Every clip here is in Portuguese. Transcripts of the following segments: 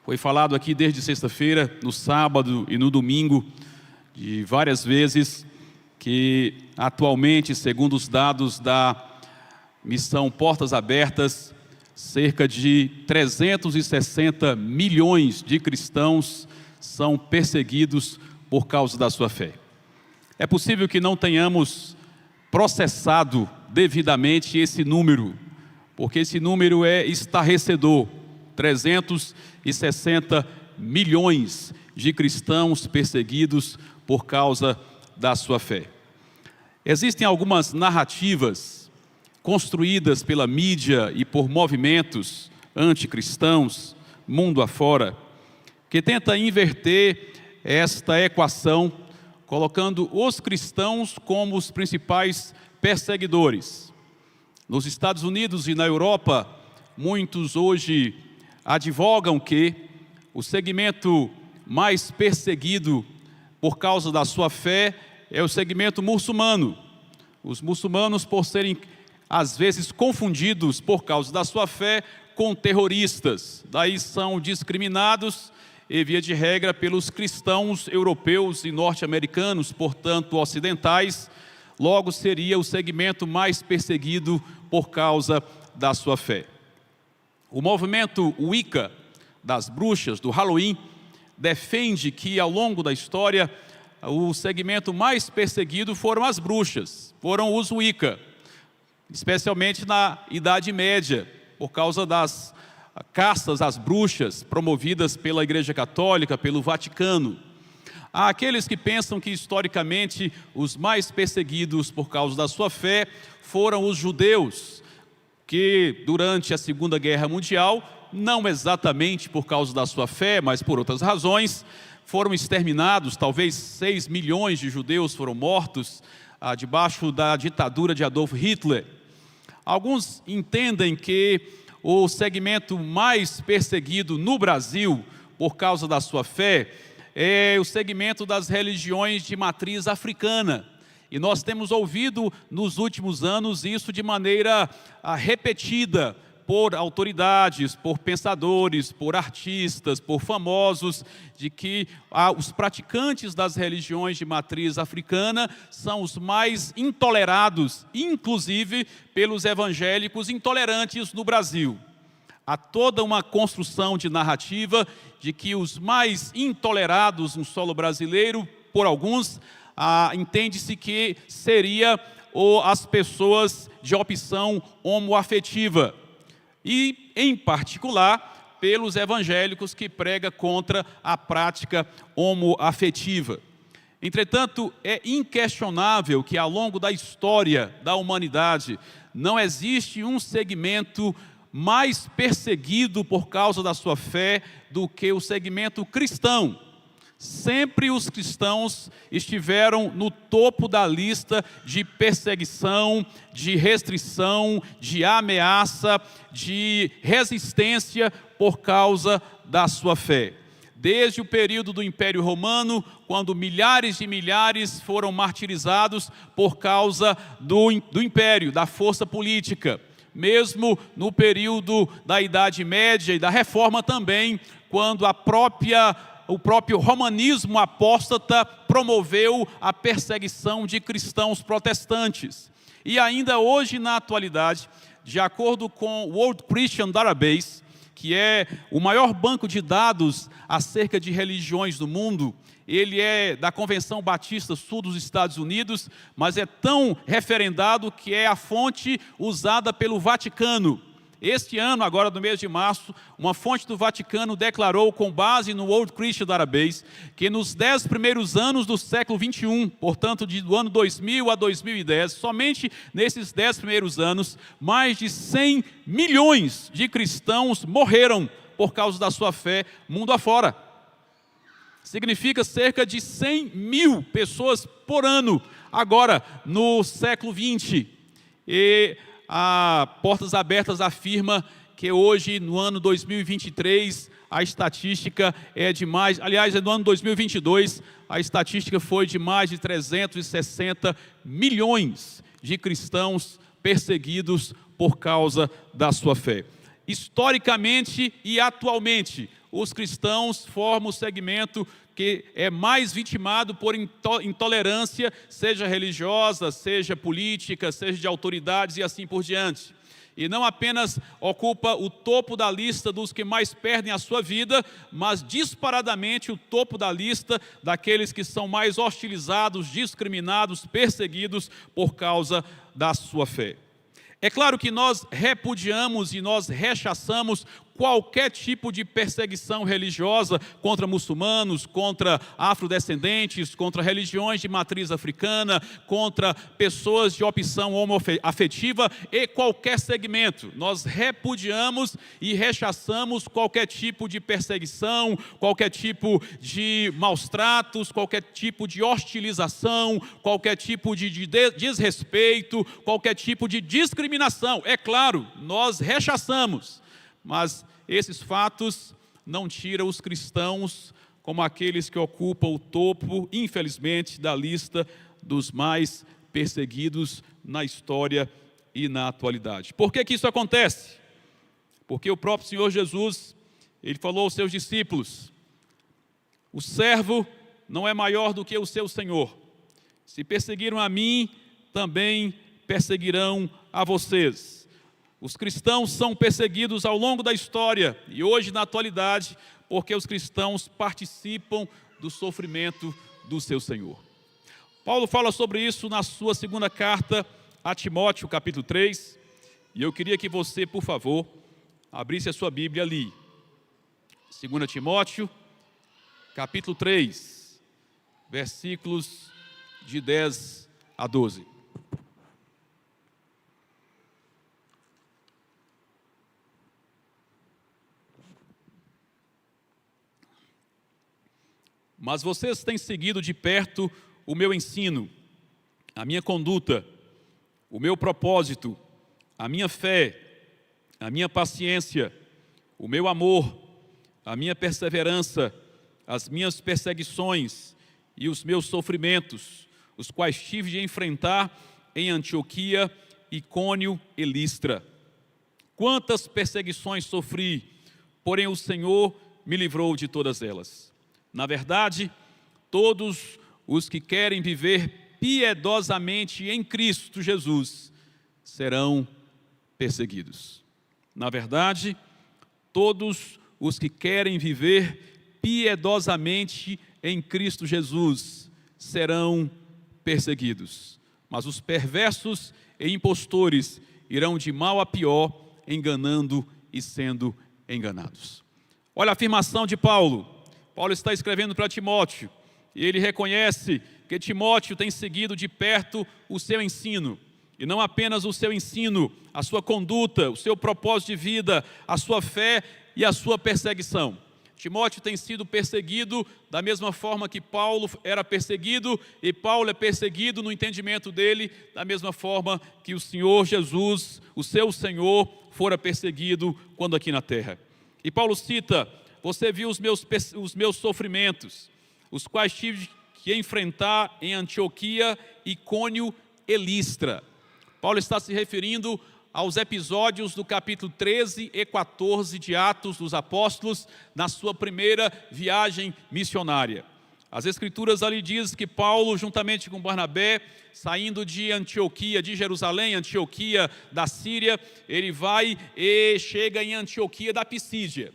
Foi falado aqui desde sexta-feira, no sábado e no domingo, de várias vezes, que atualmente, segundo os dados da missão Portas Abertas, cerca de 360 milhões de cristãos são perseguidos por causa da sua fé. É possível que não tenhamos processado devidamente esse número, porque esse número é estarrecedor. 360 milhões de cristãos perseguidos por causa da sua fé. Existem algumas narrativas construídas pela mídia e por movimentos anticristãos, mundo afora, que tenta inverter esta equação, colocando os cristãos como os principais perseguidores. Nos Estados Unidos e na Europa, muitos hoje advogam que o segmento mais perseguido por causa da sua fé é o segmento muçulmano. Os muçulmanos, por serem às vezes confundidos por causa da sua fé com terroristas, daí são discriminados e, via de regra, pelos cristãos europeus e norte-americanos, portanto ocidentais, logo seria o segmento mais perseguido por causa da sua fé. O movimento Wicca, das bruxas, do Halloween, defende que ao longo da história o segmento mais perseguido foram as bruxas, foram os Wicca, especialmente na Idade Média, por causa das caças às bruxas promovidas pela Igreja Católica, pelo Vaticano. Há aqueles que pensam que historicamente os mais perseguidos por causa da sua fé foram os judeus, que durante a Segunda Guerra Mundial, não exatamente por causa da sua fé, mas por outras razões, foram exterminados. Talvez 6 milhões de judeus foram mortos debaixo da ditadura de Adolf Hitler. Alguns entendem que o segmento mais perseguido no Brasil, por causa da sua fé, é o segmento das religiões de matriz africana. E nós temos ouvido nos últimos anos isso de maneira repetida por autoridades, por pensadores, por artistas, por famosos, de que os praticantes das religiões de matriz africana são os mais intolerados, inclusive pelos evangélicos intolerantes no Brasil. Há toda uma construção de narrativa de que os mais intolerados no solo brasileiro, por alguns, entende-se que seria as pessoas de opção homoafetiva. E, em particular, pelos evangélicos que pregam contra a prática homoafetiva. Entretanto, é inquestionável que ao longo da história da humanidade não existe um segmento mais perseguido por causa da sua fé do que o segmento cristão. Sempre os cristãos estiveram no topo da lista de perseguição, de restrição, de ameaça, de resistência por causa da sua fé. Desde o período do Império Romano, quando milhares de milhares foram martirizados por causa do Império, da força política. Mesmo no período da Idade Média e da Reforma também, quando o próprio romanismo apóstata promoveu a perseguição de cristãos protestantes. E ainda hoje, na atualidade, de acordo com o World Christian Database, que é o maior banco de dados acerca de religiões do mundo, ele é da Convenção Batista Sul dos Estados Unidos, mas é tão referendado que é a fonte usada pelo Vaticano. Este ano, agora no mês de março, uma fonte do Vaticano declarou, com base no World Christian Database, que nos 10 primeiros anos do século XXI, portanto, do ano 2000 a 2010, somente nesses 10 primeiros anos, mais de 100 milhões de cristãos morreram por causa da sua fé mundo afora. Significa cerca de 100 mil pessoas por ano, agora no século XX. E a Portas Abertas afirma que hoje, no ano 2023, a estatística é de mais... Aliás, no ano 2022, a estatística foi de mais de 360 milhões de cristãos perseguidos por causa da sua fé. Historicamente e atualmente, os cristãos formam o segmento que é mais vitimado por intolerância, seja religiosa, seja política, seja de autoridades e assim por diante. E não apenas ocupa o topo da lista dos que mais perdem a sua vida, mas disparadamente o topo da lista daqueles que são mais hostilizados, discriminados, perseguidos por causa da sua fé. É claro que nós repudiamos e nós rechaçamos qualquer tipo de perseguição religiosa contra muçulmanos, contra afrodescendentes, contra religiões de matriz africana, contra pessoas de opção homoafetiva e qualquer segmento. Nós repudiamos e rechaçamos qualquer tipo de perseguição, qualquer tipo de maus tratos, qualquer tipo de hostilização, qualquer tipo de desrespeito, qualquer tipo de discriminação. É claro, nós rechaçamos. Mas esses fatos não tiram os cristãos como aqueles que ocupam o topo, infelizmente, da lista dos mais perseguidos na história e na atualidade. Por que isso acontece? Porque o próprio Senhor Jesus, Ele falou aos seus discípulos: o servo não é maior do que o seu Senhor. Se perseguiram a mim, também perseguirão a vocês. Os cristãos são perseguidos ao longo da história e hoje na atualidade, porque os cristãos participam do sofrimento do seu Senhor. Paulo fala sobre isso na sua segunda carta a Timóteo, capítulo 3, e eu queria que você, por favor, abrisse a sua Bíblia ali. 2 Timóteo, capítulo 3, versículos de 10 a 12. Mas vocês têm seguido de perto o meu ensino, a minha conduta, o meu propósito, a minha fé, a minha paciência, o meu amor, a minha perseverança, as minhas perseguições e os meus sofrimentos, os quais tive de enfrentar em Antioquia, Icônio e Listra. Quantas perseguições sofri, porém o Senhor me livrou de todas elas. Na verdade, todos os que querem viver piedosamente em Cristo Jesus serão perseguidos. Na verdade, todos os que querem viver piedosamente em Cristo Jesus serão perseguidos. Mas os perversos e impostores irão de mal a pior, enganando e sendo enganados. Olha a afirmação de Paulo. Paulo está escrevendo para Timóteo, e ele reconhece que Timóteo tem seguido de perto o seu ensino, e não apenas o seu ensino, a sua conduta, o seu propósito de vida, a sua fé e a sua perseguição. Timóteo tem sido perseguido da mesma forma que Paulo era perseguido, e Paulo é perseguido no entendimento dele, da mesma forma que o Senhor Jesus, o seu Senhor, fora perseguido quando aqui na terra. E Paulo cita: você viu os meus sofrimentos, os quais tive que enfrentar em Antioquia, Icônio e Listra. Paulo está se referindo aos episódios do capítulo 13 e 14 de Atos dos Apóstolos, na sua primeira viagem missionária. As Escrituras ali dizem que Paulo, juntamente com Barnabé, saindo de Antioquia, de Jerusalém, Antioquia da Síria, ele vai e chega em Antioquia da Pisídia.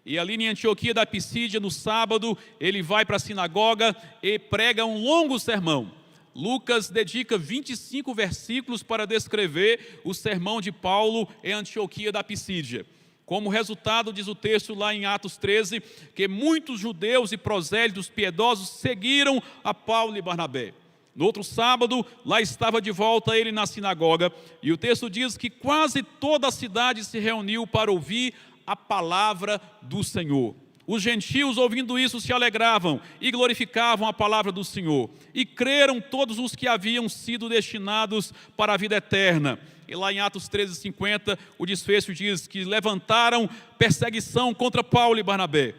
E ali em Antioquia da Pisídia, no sábado, ele vai para a sinagoga e prega um longo sermão. Lucas dedica 25 versículos para descrever o sermão de Paulo em Antioquia da Pisídia. Como resultado, diz o texto lá em Atos 13, que muitos judeus e prosélitos piedosos seguiram a Paulo e Barnabé. No outro sábado, lá estava de volta ele na sinagoga, e o texto diz que quase toda a cidade se reuniu para ouvir a palavra do Senhor. Os gentios, ouvindo isso, se alegravam e glorificavam a palavra do Senhor. E creram todos os que haviam sido destinados para a vida eterna. E lá em Atos 13:50, o desfecho diz que levantaram perseguição contra Paulo e Barnabé,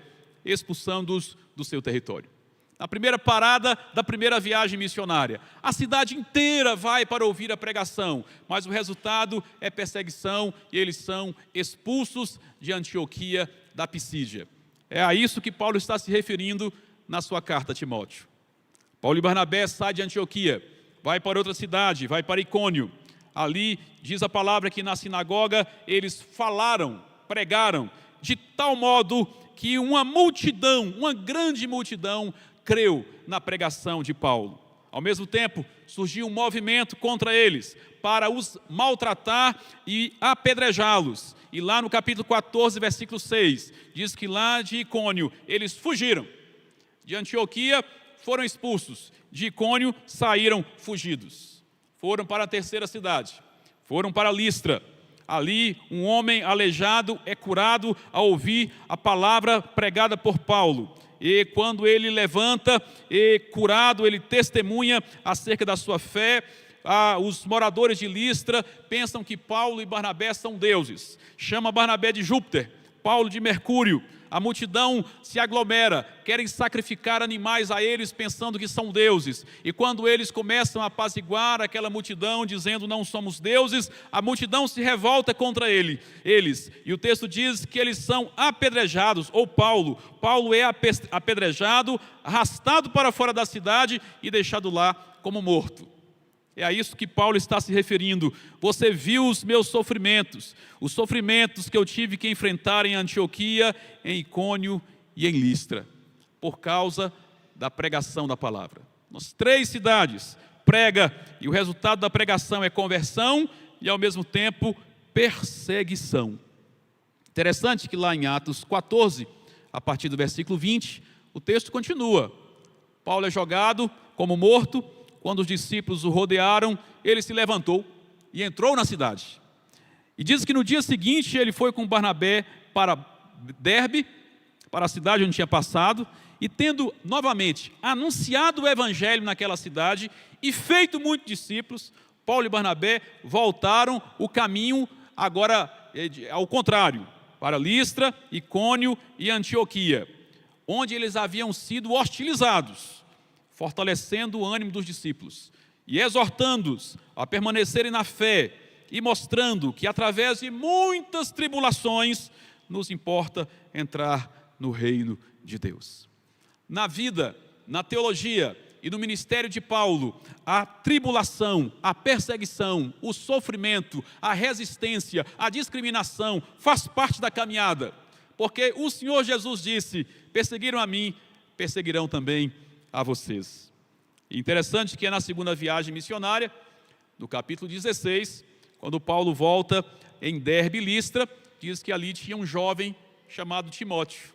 expulsando-os do seu território. Na primeira parada da primeira viagem missionária, a cidade inteira vai para ouvir a pregação, mas o resultado é perseguição e eles são expulsos de Antioquia da Pisídia. É a isso que Paulo está se referindo na sua carta a Timóteo. Paulo e Barnabé saem de Antioquia, vai para outra cidade, vai para Icônio. Ali diz a palavra que na sinagoga eles falaram, pregaram, de tal modo que uma multidão, uma grande multidão, creu na pregação de Paulo. Ao mesmo tempo, surgiu um movimento contra eles, para os maltratar e apedrejá-los. E lá no capítulo 14, versículo 6, diz que lá de Icônio eles fugiram. De Antioquia foram expulsos, de Icônio saíram fugidos. Foram para a terceira cidade, foram para Listra. Ali um homem aleijado é curado ao ouvir a palavra pregada por Paulo. E quando ele levanta, e curado, ele testemunha acerca da sua fé. Os moradores de Listra pensam que Paulo e Barnabé são deuses. Chama Barnabé de Júpiter, Paulo de Mercúrio. A multidão se aglomera, querem sacrificar animais a eles pensando que são deuses. E quando eles começam a apaziguar aquela multidão, dizendo não somos deuses, a multidão se revolta contra eles. E o texto diz que eles são apedrejados, ou Paulo é apedrejado, arrastado para fora da cidade e deixado lá como morto. É a isso que Paulo está se referindo. Você viu os meus sofrimentos, os sofrimentos que eu tive que enfrentar em Antioquia, em Icônio e em Listra, por causa da pregação da palavra. Nas 3 cidades, prega, e o resultado da pregação é conversão e ao mesmo tempo perseguição. Interessante que lá em Atos 14, a partir do versículo 20, o texto continua. Paulo é jogado como morto. Quando os discípulos o rodearam, ele se levantou e entrou na cidade. E diz que no dia seguinte ele foi com Barnabé para Derbe, para a cidade onde tinha passado, e tendo novamente anunciado o evangelho naquela cidade e feito muitos discípulos, Paulo e Barnabé voltaram o caminho agora ao contrário, para Listra, Icônio e Antioquia, onde eles haviam sido hostilizados, fortalecendo o ânimo dos discípulos e exortando-os a permanecerem na fé e mostrando que através de muitas tribulações nos importa entrar no reino de Deus. Na vida, na teologia e no ministério de Paulo, a tribulação, a perseguição, o sofrimento, a resistência, a discriminação faz parte da caminhada, porque o Senhor Jesus disse: perseguiram a mim, perseguirão também a vocês. Interessante que é na segunda viagem missionária, no capítulo 16, quando Paulo volta em Derbe e Listra, diz que ali tinha um jovem chamado Timóteo,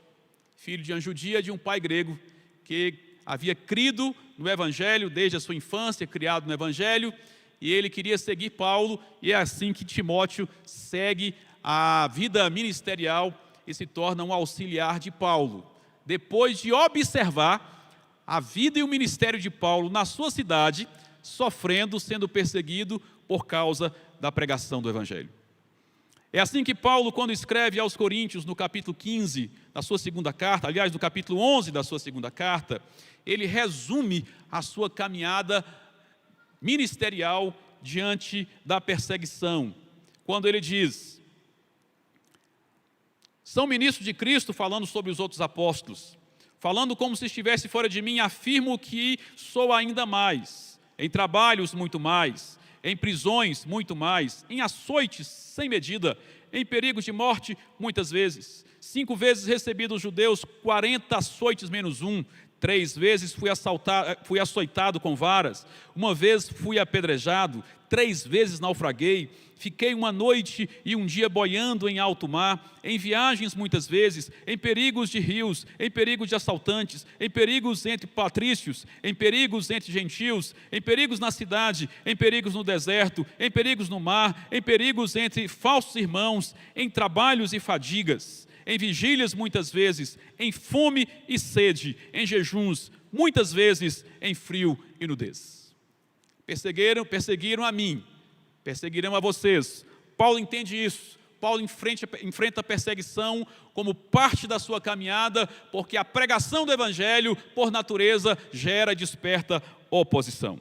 filho de uma judia de um pai grego, que havia crido no Evangelho desde a sua infância, criado no Evangelho, e ele queria seguir Paulo, e é assim que Timóteo segue a vida ministerial e se torna um auxiliar de Paulo. Depois de observar a vida e o ministério de Paulo na sua cidade, sofrendo, sendo perseguido por causa da pregação do Evangelho. É assim que Paulo, quando escreve aos Coríntios, no capítulo 15 da sua segunda carta, aliás, no capítulo 11 da sua segunda carta, ele resume a sua caminhada ministerial diante da perseguição, quando ele diz: são ministros de Cristo, falando sobre os outros apóstolos, falando como se estivesse fora de mim, afirmo que sou ainda mais, em trabalhos muito mais, em prisões muito mais, em açoites sem medida, em perigos de morte muitas vezes. 5 vezes recebi dos judeus 40 açoites menos 1, 3 vezes fui açoitado com varas, 1 vez fui apedrejado, 3 vezes naufraguei, fiquei 1 noite e 1 dia boiando em alto mar, em viagens muitas vezes, em perigos de rios, em perigos de assaltantes, em perigos entre patrícios, em perigos entre gentios, em perigos na cidade, em perigos no deserto, em perigos no mar, em perigos entre falsos irmãos, em trabalhos e fadigas, em vigílias muitas vezes, em fome e sede, em jejuns, muitas vezes em frio e nudez. Perseguiram a mim, perseguirão a vocês. Paulo entende isso. Paulo enfrenta a perseguição como parte da sua caminhada, porque a pregação do Evangelho, por natureza, gera e desperta oposição.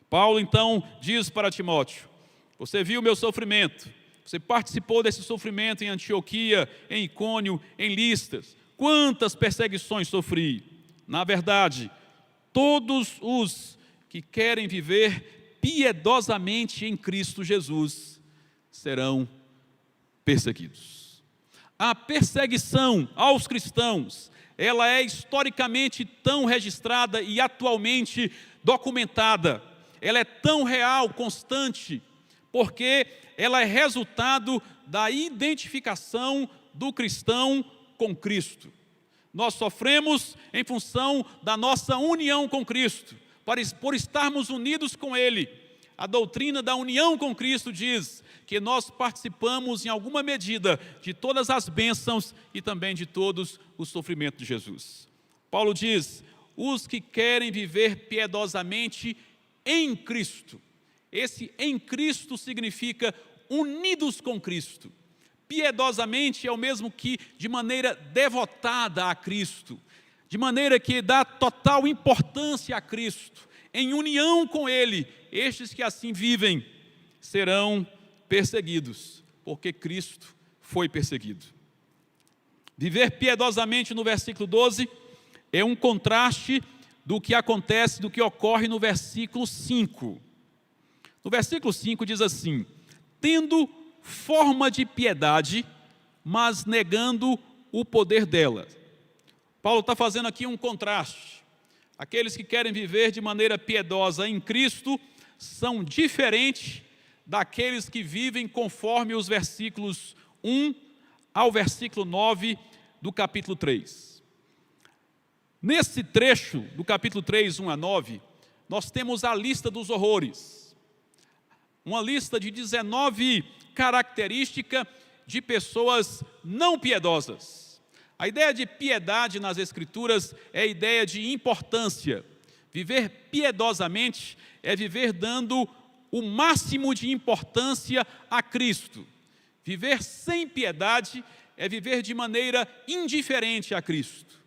Paulo então diz para Timóteo: você viu o meu sofrimento, você participou desse sofrimento em Antioquia, em Icônio, em Listra. quantas perseguições sofri. Na verdade, todos os que querem viver piedosamente em Cristo Jesus serão perseguidos. A perseguição aos cristãos, ela é historicamente tão registrada e atualmente documentada. Ela é tão real, constante, porque ela é resultado da identificação do cristão com Cristo. Nós sofremos em função da nossa união com Cristo, por estarmos unidos com Ele. A doutrina da união com Cristo diz que nós participamos em alguma medida de todas as bênçãos e também de todos os sofrimentos de Jesus. Paulo diz, os que querem viver piedosamente em Cristo. Esse em Cristo significa unidos com Cristo. Piedosamente é o mesmo que de maneira devotada a Cristo, de maneira que dá total importância a Cristo, em união com Ele. Estes que assim vivem serão perseguidos, porque Cristo foi perseguido. Viver piedosamente no versículo 12 é um contraste do que acontece, do que ocorre no versículo 5. No versículo 5 diz assim, tendo forma de piedade, mas negando o poder dela. Paulo está fazendo aqui um contraste. Aqueles que querem viver de maneira piedosa em Cristo são diferentes daqueles que vivem conforme os versículos 1 ao versículo 9 do capítulo 3. Nesse trecho do capítulo 3, 1 a 9, nós temos a lista dos horrores. Uma lista de 19 características de pessoas não piedosas. A ideia de piedade nas Escrituras é a ideia de importância. Viver piedosamente é viver dando o máximo de importância a Cristo. Viver sem piedade é viver de maneira indiferente a Cristo.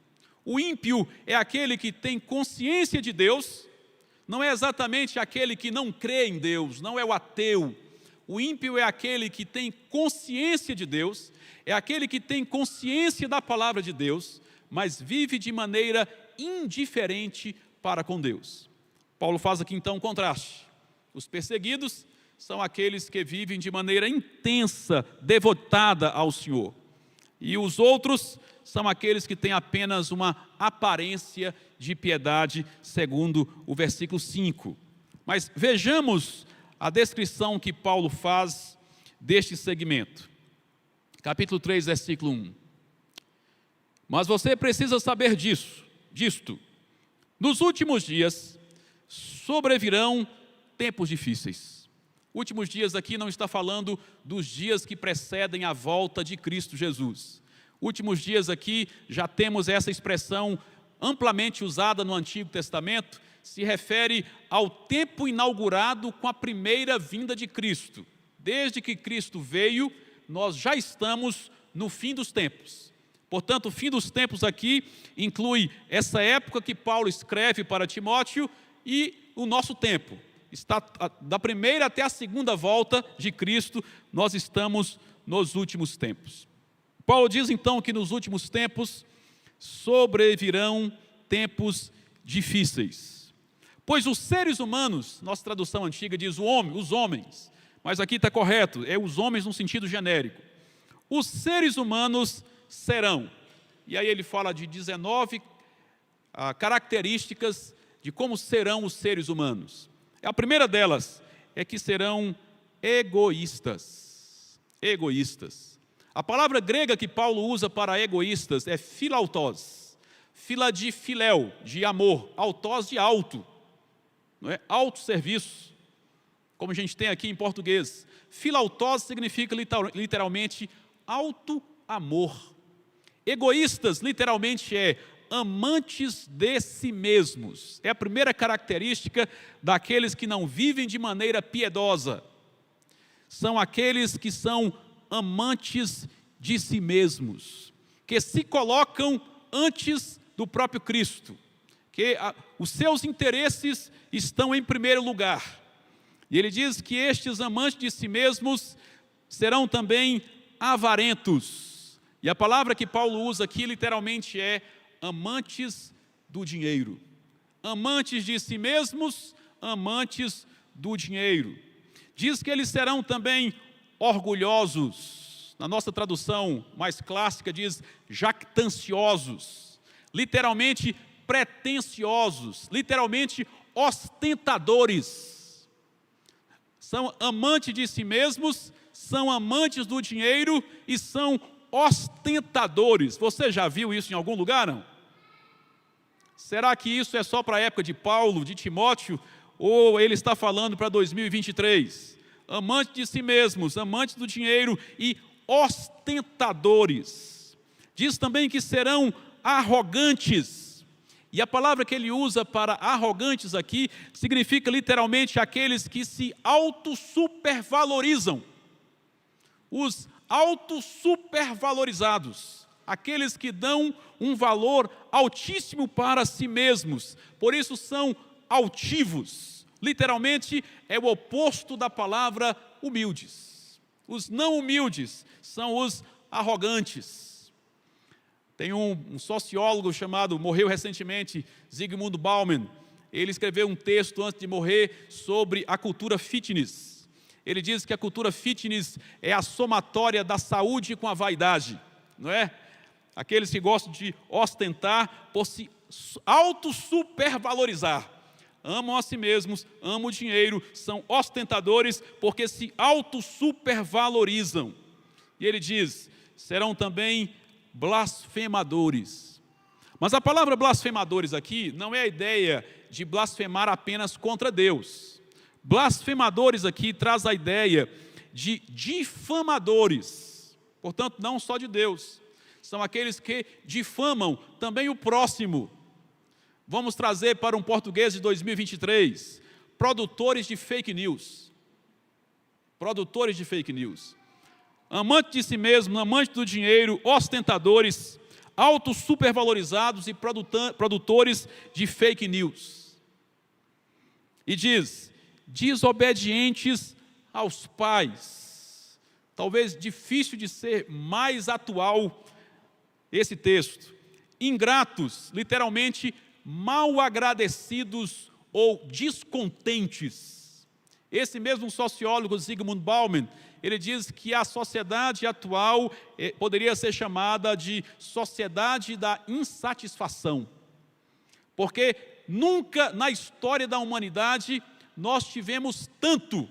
O ímpio é aquele que tem consciência de Deus, não é exatamente aquele que não crê em Deus, não é o ateu. O ímpio é aquele que tem consciência de Deus, é aquele que tem consciência da palavra de Deus, mas vive de maneira indiferente para com Deus. Paulo faz aqui então um contraste. Os perseguidos são aqueles que vivem de maneira intensa, devotada ao Senhor. E os outros são aqueles que têm apenas uma aparência de piedade, segundo o versículo 5. Mas vejamos a descrição que Paulo faz deste segmento. Capítulo 3, versículo 1. Mas você precisa saber disto. Nos últimos dias sobrevirão tempos difíceis. Últimos dias aqui não está falando dos dias que precedem a volta de Cristo Jesus. Últimos dias aqui já temos essa expressão amplamente usada no Antigo Testamento, se refere ao tempo inaugurado com a primeira vinda de Cristo. Desde que Cristo veio, nós já estamos no fim dos tempos. Portanto, o fim dos tempos aqui inclui essa época que Paulo escreve para Timóteo e o nosso tempo. Está da primeira até a segunda volta de Cristo, nós estamos nos últimos tempos. Paulo diz então que nos últimos tempos sobrevirão tempos difíceis. Pois os seres humanos, nossa tradução antiga diz os homens, mas aqui está correto, é os homens no sentido genérico. Os seres humanos serão, e aí ele fala de 19 características de como serão os seres humanos. A primeira delas é que serão egoístas. Egoístas. A palavra grega que Paulo usa para egoístas é philautos. Fila de filéu, de amor, autós de alto, não é? Autosserviço, como a gente tem aqui em português. Philautos significa literalmente alto amor. Egoístas literalmente é amantes de si mesmos. É a primeira característica daqueles que não vivem de maneira piedosa. São aqueles que são amantes de si mesmos, que se colocam antes do próprio Cristo, que os seus interesses estão em primeiro lugar. E ele diz que estes amantes de si mesmos serão também avarentos. E a palavra que Paulo usa aqui literalmente é amantes do dinheiro. Amantes de si mesmos, amantes do dinheiro. Diz que eles serão também orgulhosos. Na nossa tradução mais clássica diz jactanciosos. Literalmente pretensiosos. Literalmente ostentadores. São amantes de si mesmos, são amantes do dinheiro e são ostentadores. Você já viu isso em algum lugar, não? Será que isso é só para a época de Paulo, de Timóteo, ou ele está falando para 2023? Amantes de si mesmos, amantes do dinheiro e ostentadores. Diz também que serão arrogantes. E a palavra que ele usa para arrogantes aqui significa literalmente aqueles que se autossupervalorizam. Os autossupervalorizados, aqueles que dão um valor altíssimo para si mesmos, por isso são altivos. Literalmente é o oposto da palavra humildes. Os não humildes são os arrogantes. Tem um sociólogo chamado, morreu recentemente, Zygmunt Bauman. Ele escreveu um texto antes de morrer sobre a cultura fitness. Ele diz que a cultura fitness é a somatória da saúde com a vaidade, não é? Aqueles que gostam de ostentar por se autossupervalorizar. Amam a si mesmos, amam o dinheiro, são ostentadores porque se autossupervalorizam. E ele diz, serão também blasfemadores. Mas a palavra blasfemadores aqui não é a ideia de blasfemar apenas contra Deus. Blasfemadores aqui traz a ideia de difamadores. Portanto, não só de Deus. São aqueles que difamam também o próximo. Vamos trazer para um português de 2023, produtores de fake news. Produtores de fake news. Amantes de si mesmo, amantes do dinheiro, ostentadores, autossupervalorizados e produtores de fake news. E diz, desobedientes aos pais. Talvez difícil de ser mais atual esse texto. Ingratos, literalmente, mal agradecidos ou descontentes. Esse mesmo sociólogo, Zygmunt Bauman, ele diz que a sociedade atual poderia ser chamada de sociedade da insatisfação. Porque nunca na história da humanidade nós tivemos tanto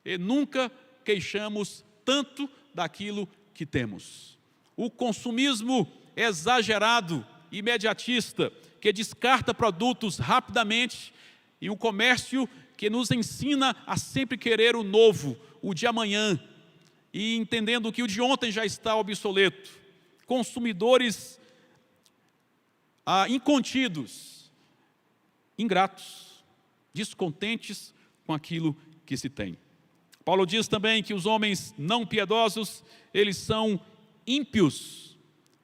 e nunca queixamos tanto daquilo que temos. O consumismo exagerado, imediatista, que descarta produtos rapidamente, e um comércio que nos ensina a sempre querer o novo, o de amanhã, e entendendo que o de ontem já está obsoleto. Consumidores incontidos, ingratos, descontentes com aquilo que se tem. Paulo diz também que os homens não piedosos, eles são ímpios.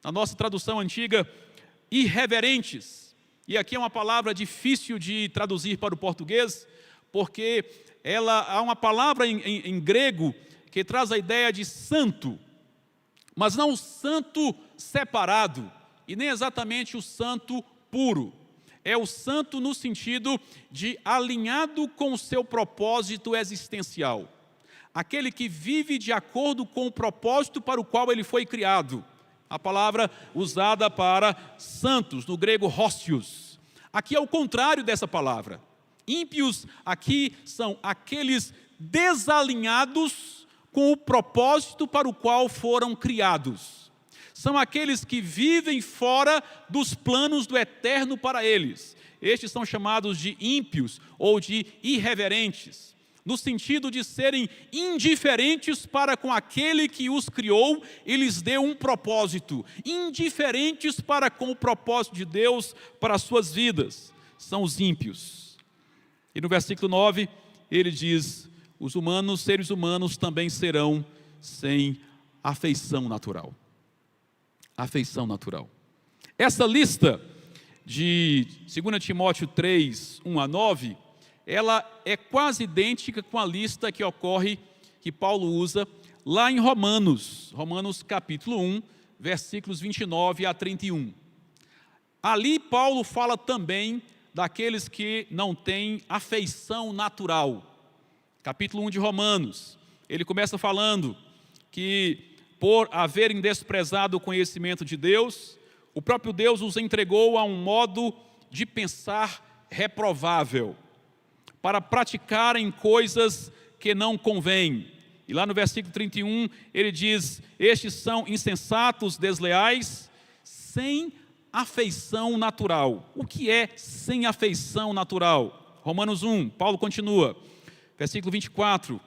Na nossa tradução antiga, irreverentes. E aqui é uma palavra difícil de traduzir para o português, porque há uma palavra em grego que traz a ideia de santo, mas não o santo separado, e nem exatamente o santo puro. É o santo no sentido de alinhado com o seu propósito existencial. Aquele que vive de acordo com o propósito para o qual ele foi criado. A palavra usada para santos, no grego hóstios. Aqui é o contrário dessa palavra. Ímpios aqui são aqueles desalinhados com o propósito para o qual foram criados. São aqueles que vivem fora dos planos do eterno para eles. Estes são chamados de ímpios ou de irreverentes, no sentido de serem indiferentes para com aquele que os criou e lhes deu um propósito. Indiferentes para com o propósito de Deus para as suas vidas. São os ímpios. E no versículo 9, ele diz, os humanos, seres humanos também serão sem afeição natural. Afeição natural. Essa lista de 2 Timóteo 3, 1 a 9, ela é quase idêntica com a lista que Paulo usa lá em Romanos capítulo 1, versículos 29 a 31. Ali Paulo fala também daqueles que não têm afeição natural. Capítulo 1 de Romanos, ele começa falando que por haverem desprezado o conhecimento de Deus, o próprio Deus os entregou a um modo de pensar reprovável, para praticarem coisas que não convêm. E lá no versículo 31, ele diz: estes são insensatos, desleais, sem afeição natural. O que é sem afeição natural? Romanos 1, Paulo continua, versículo 24: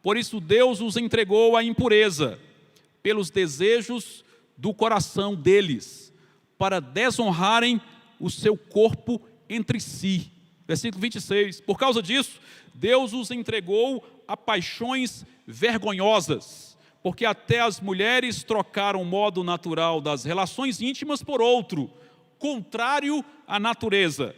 por isso Deus os entregou à impureza, pelos desejos do coração deles, para desonrarem o seu corpo entre si. Versículo 26, por causa disso, Deus os entregou a paixões vergonhosas, porque até as mulheres trocaram o modo natural das relações íntimas por outro, contrário à natureza.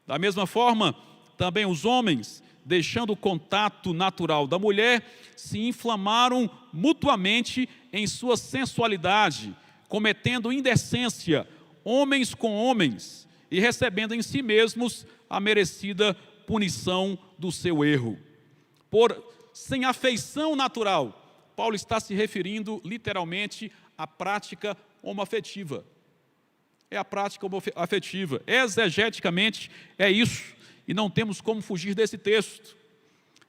Da mesma forma, também os homens, deixando o contato natural da mulher, se inflamaram mutuamente em sua sensualidade, cometendo indecência, homens com homens, e recebendo em si mesmos a merecida punição do seu erro. Sem afeição natural, Paulo está se referindo literalmente à prática homoafetiva. É a prática homoafetiva. Exegeticamente é isso, e não temos como fugir desse texto.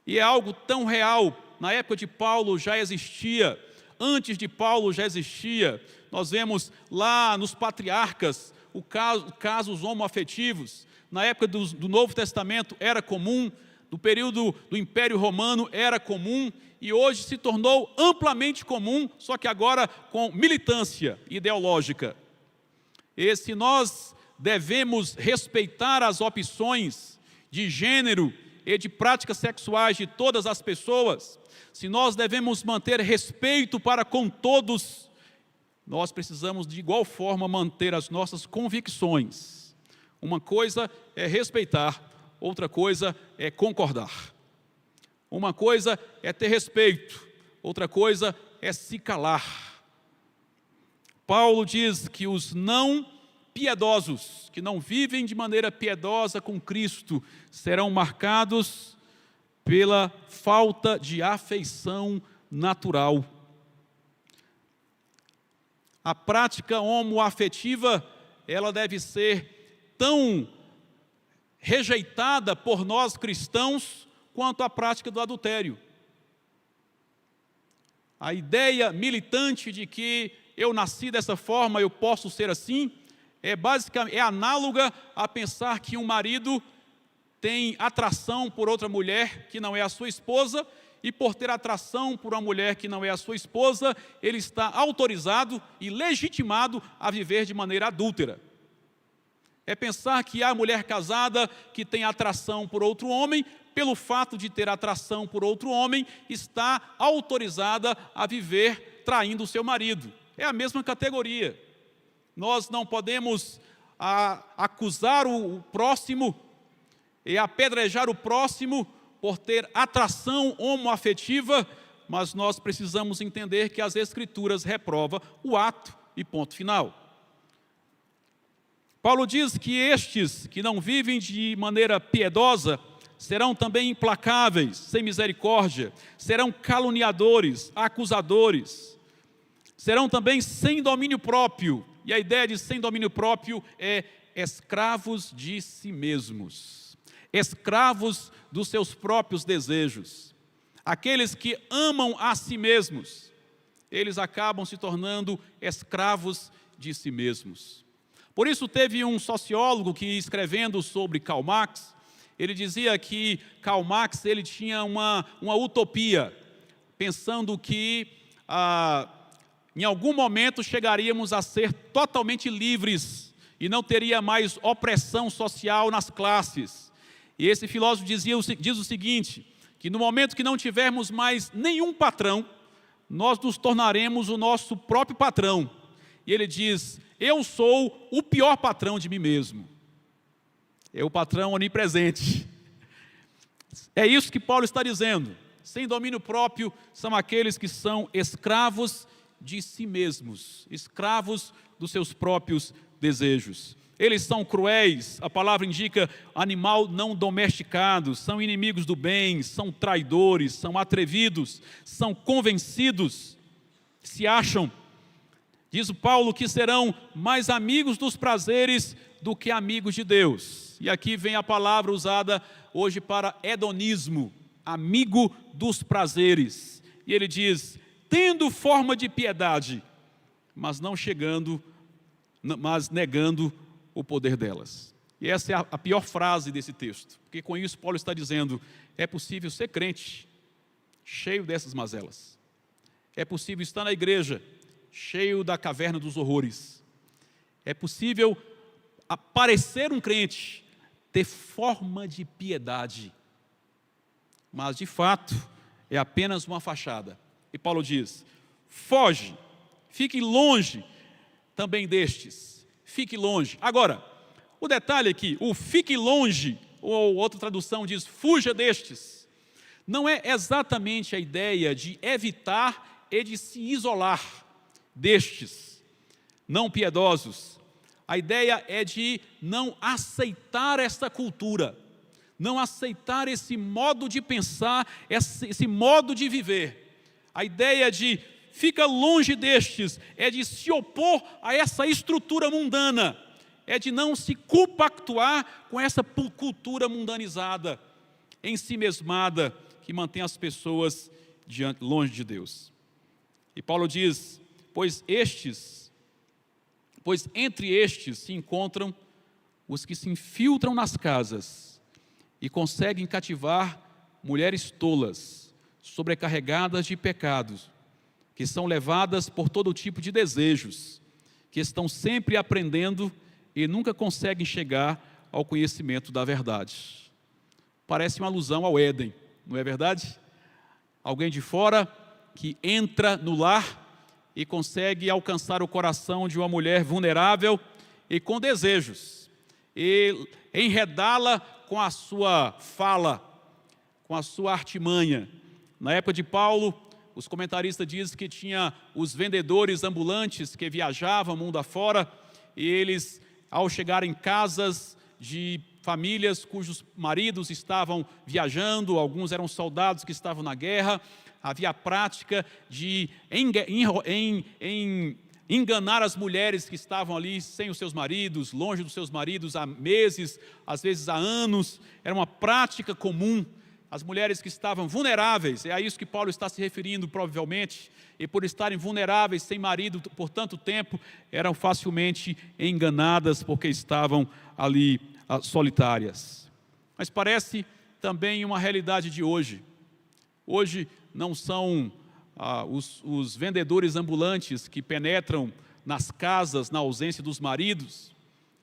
E é algo tão real, na época de Paulo já existia, antes de Paulo já existia. Nós vemos lá nos patriarcas casos homoafetivos. Na época do Novo Testamento era comum, no período do Império Romano era comum, e hoje se tornou amplamente comum, só que agora com militância ideológica. E se nós devemos respeitar as opções de gênero e de práticas sexuais de todas as pessoas, se nós devemos manter respeito para com todos, nós precisamos de igual forma manter as nossas convicções. Uma coisa é respeitar, outra coisa é concordar. Uma coisa é ter respeito, outra coisa é se calar. Paulo diz que os não piedosos, que não vivem de maneira piedosa com Cristo, serão marcados pela falta de afeição natural. A prática homoafetiva, ela deve ser tão rejeitada por nós cristãos quanto a prática do adultério. A ideia militante de que eu nasci dessa forma, eu posso ser assim, é análoga a pensar que um marido tem atração por outra mulher que não é a sua esposa, e por ter atração por uma mulher que não é a sua esposa, ele está autorizado e legitimado a viver de maneira adúltera. É pensar que a mulher casada que tem atração por outro homem, pelo fato de ter atração por outro homem, está autorizada a viver traindo o seu marido. É a mesma categoria. Nós não podemos acusar o próximo e apedrejar o próximo por ter atração homoafetiva, mas nós precisamos entender que as Escrituras reprovam o ato e ponto final. Paulo diz que estes que não vivem de maneira piedosa serão também implacáveis, sem misericórdia, serão caluniadores, acusadores, serão também sem domínio próprio. E a ideia de sem domínio próprio é escravos de si mesmos, escravos dos seus próprios desejos. Aqueles que amam a si mesmos, eles acabam se tornando escravos de si mesmos. Por isso teve um sociólogo que, escrevendo sobre Karl Marx, ele dizia que Karl Marx ele tinha uma utopia, pensando que em algum momento chegaríamos a ser totalmente livres e não teria mais opressão social nas classes. E esse filósofo diz o seguinte, que no momento que não tivermos mais nenhum patrão, nós nos tornaremos o nosso próprio patrão. E ele diz, eu sou o pior patrão de mim mesmo. É o patrão onipresente. É isso que Paulo está dizendo. Sem domínio próprio são aqueles que são escravos de si mesmos, escravos dos seus próprios desejos. Eles são cruéis, a palavra indica animal não domesticado, são inimigos do bem, são traidores, são atrevidos, são convencidos, se acham, diz o Paulo, que serão mais amigos dos prazeres do que amigos de Deus. E aqui vem a palavra usada hoje para hedonismo, amigo dos prazeres. E ele diz, tendo forma de piedade, mas negando o poder delas. E essa é a pior frase desse texto, porque com isso Paulo está dizendo, é possível ser crente, cheio dessas mazelas. É possível estar na igreja, cheio da caverna dos horrores. É possível parecer um crente, ter forma de piedade, mas de fato é apenas uma fachada. E Paulo diz, foge, fique longe também destes, fique longe. Agora, o detalhe aqui, o fique longe, ou outra tradução diz, fuja destes, não é exatamente a ideia de evitar e de se isolar destes não piedosos. A ideia é de não aceitar esta cultura, não aceitar esse modo de pensar, esse modo de viver. A ideia de fica longe destes é de se opor a essa estrutura mundana, é de não se compactuar com essa cultura mundanizada, ensimesmada, que mantém as pessoas longe de Deus. E Paulo diz, pois entre estes se encontram os que se infiltram nas casas e conseguem cativar mulheres tolas, sobrecarregadas de pecados, que são levadas por todo tipo de desejos, que estão sempre aprendendo e nunca conseguem chegar ao conhecimento da verdade. Parece uma alusão ao Éden, não é verdade? Alguém de fora que entra no lar e consegue alcançar o coração de uma mulher vulnerável e com desejos, e enredá-la com a sua fala, com a sua artimanha. Na época de Paulo, os comentaristas dizem que tinha os vendedores ambulantes que viajavam mundo afora, e eles, ao chegar em casas de famílias cujos maridos estavam viajando, alguns eram soldados que estavam na guerra, havia a prática de enganar as mulheres que estavam ali sem os seus maridos, longe dos seus maridos há meses, às vezes há anos. Era uma prática comum. As mulheres que estavam vulneráveis, é a isso que Paulo está se referindo provavelmente, e por estarem vulneráveis, sem marido por tanto tempo, eram facilmente enganadas porque estavam ali solitárias. Mas parece também uma realidade de hoje. Hoje não são os vendedores ambulantes que penetram nas casas na ausência dos maridos,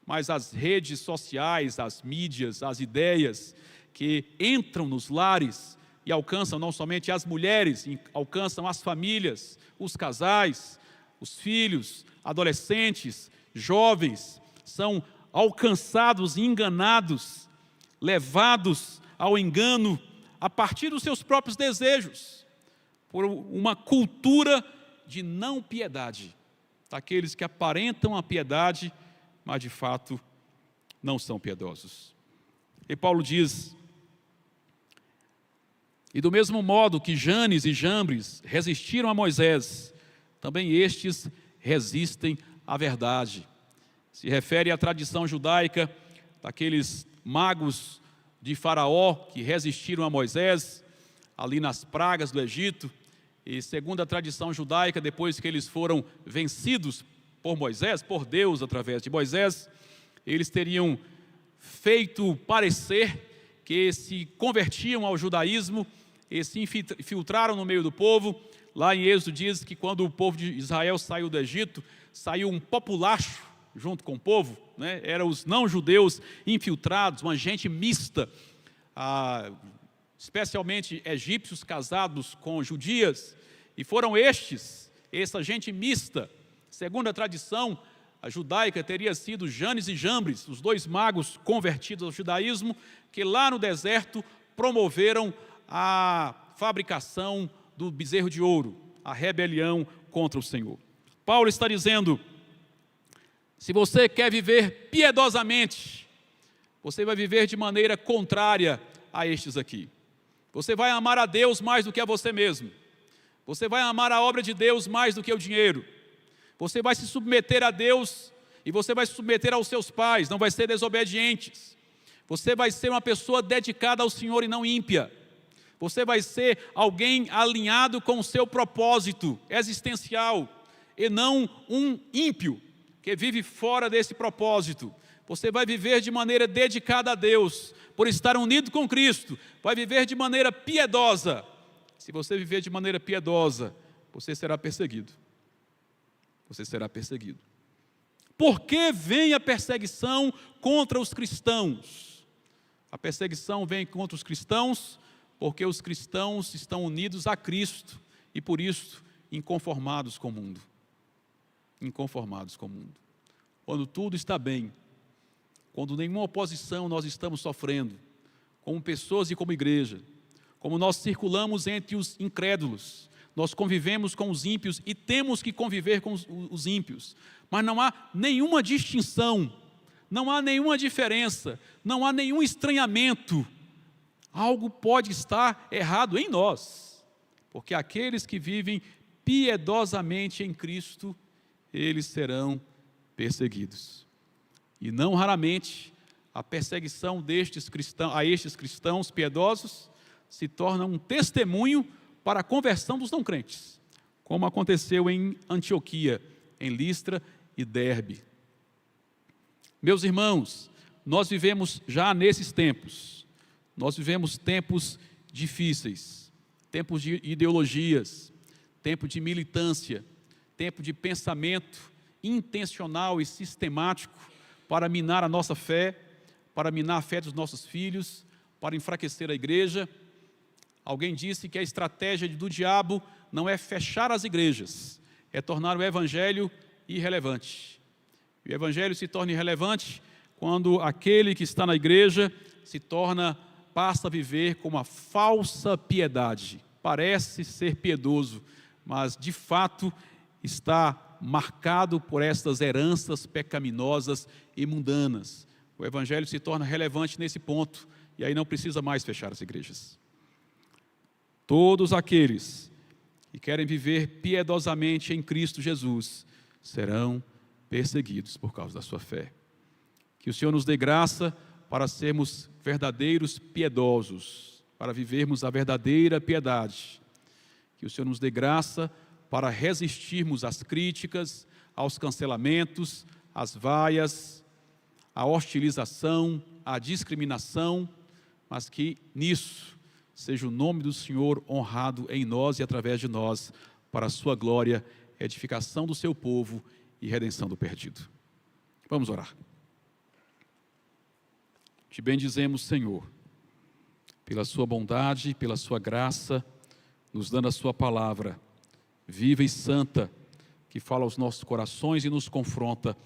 mas as redes sociais, as mídias, as ideias que entram nos lares e alcançam não somente as mulheres, alcançam as famílias, os casais, os filhos, adolescentes, jovens, são alcançados e enganados, levados ao engano a partir dos seus próprios desejos, por uma cultura de não piedade, daqueles que aparentam a piedade, mas de fato não são piedosos. E Paulo diz, e do mesmo modo que Janes e Jambres resistiram a Moisés, também estes resistem à verdade. Se refere à tradição judaica daqueles magos de Faraó que resistiram a Moisés, ali nas pragas do Egito, e segundo a tradição judaica, depois que eles foram vencidos por Moisés, por Deus através de Moisés, eles teriam feito parecer que se convertiam ao judaísmo e se infiltraram no meio do povo. Lá em Êxodo diz que quando o povo de Israel saiu do Egito, saiu um populacho junto com o povo, né? Eram os não-judeus infiltrados, uma gente mista, especialmente egípcios casados com judias, e foram essa gente mista, segundo a tradição a judaica, teria sido Janes e Jambres, os dois magos convertidos ao judaísmo, que lá no deserto promoveram a fabricação do bezerro de ouro, a rebelião contra o Senhor. Paulo está dizendo: se você quer viver piedosamente, você vai viver de maneira contrária a estes aqui. Você vai amar a Deus mais do que a você mesmo. Você vai amar a obra de Deus mais do que o dinheiro. Você vai se submeter a Deus e você vai se submeter aos seus pais, não vai ser desobedientes. Você vai ser uma pessoa dedicada ao Senhor e não ímpia. Você vai ser alguém alinhado com o seu propósito existencial e não um ímpio que vive fora desse propósito. Você vai viver de maneira dedicada a Deus, por estar unido com Cristo. Vai viver de maneira piedosa. Se você viver de maneira piedosa, você será perseguido. Você será perseguido. Por que vem a perseguição contra os cristãos? A perseguição vem contra os cristãos porque os cristãos estão unidos a Cristo e por isso inconformados com o mundo. Inconformados com o mundo. Quando tudo está bem, quando nenhuma oposição nós estamos sofrendo, como pessoas e como igreja, como nós circulamos entre os incrédulos, nós convivemos com os ímpios e temos que conviver com os ímpios, mas não há nenhuma distinção, não há nenhuma diferença, não há nenhum estranhamento. Algo pode estar errado em nós, porque aqueles que vivem piedosamente em Cristo, eles serão perseguidos. E não raramente a perseguição a estes cristãos piedosos se torna um testemunho para a conversão dos não crentes, como aconteceu em Antioquia, em Listra e Derbe. Meus irmãos, nós vivemos já nesses tempos, nós vivemos tempos difíceis, tempos de ideologias, tempo de militância, tempo de pensamento intencional e sistemático para minar a nossa fé, para minar a fé dos nossos filhos, para enfraquecer a igreja. Alguém disse que a estratégia do diabo não é fechar as igrejas, é tornar o evangelho irrelevante. E o evangelho se torna irrelevante quando aquele que está na igreja passa a viver com uma falsa piedade. Parece ser piedoso, mas de fato está marcado por estas heranças pecaminosas e mundanas. O evangelho se torna relevante nesse ponto, e aí não precisa mais fechar as igrejas. Todos aqueles que querem viver piedosamente em Cristo Jesus serão perseguidos por causa da sua fé. Que o Senhor nos dê graça para sermos verdadeiros piedosos, para vivermos a verdadeira piedade. Que o Senhor nos dê graça para resistirmos às críticas, aos cancelamentos, às vaias, à hostilização, à discriminação, mas que nisso seja o nome do Senhor honrado em nós e através de nós, para a sua glória, edificação do seu povo e redenção do perdido. Vamos orar. Te bendizemos, Senhor, pela sua bondade, pela sua graça, nos dando a sua palavra, viva e santa, que fala aos nossos corações e nos confronta,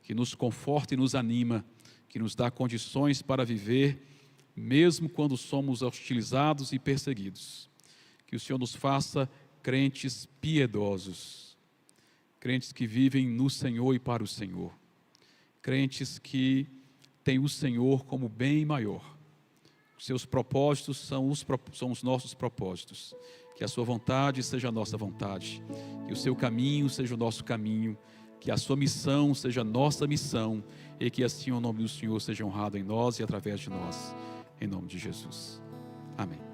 que nos conforta e nos anima, que nos dá condições para viver, mesmo quando somos hostilizados e perseguidos. Que o Senhor nos faça crentes piedosos, crentes que vivem no Senhor e para o Senhor, crentes que têm o Senhor como bem maior. Os seus propósitos são os nossos propósitos. Que a sua vontade seja a nossa vontade, que o seu caminho seja o nosso caminho, que a sua missão seja a nossa missão, e que assim o nome do Senhor seja honrado em nós e através de nós, em nome de Jesus. Amém.